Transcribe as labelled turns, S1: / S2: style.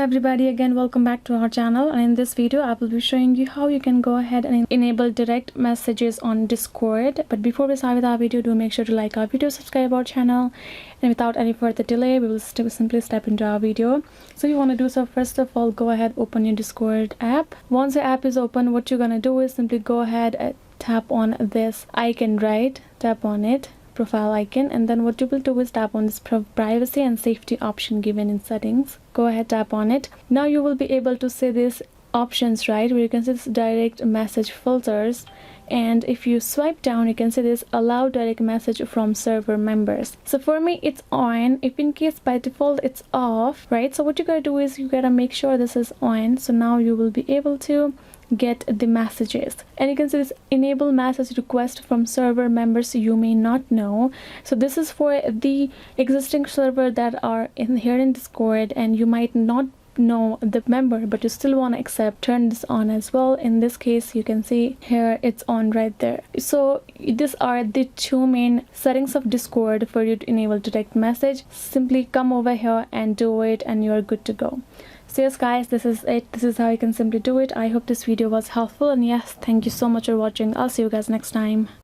S1: everybody, again welcome back to our channel, and in this video I will be showing you how you can go ahead and enable direct messages on Discord. But before we start with our video, do make sure to like our video, subscribe our channel, and without any further delay we will simply step into our video. So if you want to do so, first of all go ahead, open your Discord app. Once the app is open, what you're gonna do is simply go ahead and tap on this icon, right? Tap on it, profile icon, and then what you will do is tap on this privacy and safety option given in settings. Go ahead, tap on it. Now you will be able to see these options, right, where you can see this direct message filters, and if you swipe down you can see this allow direct message from server members. So for me it's on. If in case by default it's off, right, so what you gotta do is you gotta make sure this is on. So now you will be able to get the messages, and you can see this enable message request from server members you may not know. So this is for the existing server that are in here in Discord, and you might not know the member but you still want to accept. Turn this on as well. In this case you can see here it's on right there. So these are the two main settings of Discord for you to enable direct message. Simply come over here and do it and you are good to go. So yes guys, this is it. This is how you can simply do it. I hope this video was helpful, and yes, thank you so much for watching. I'll see you guys next time.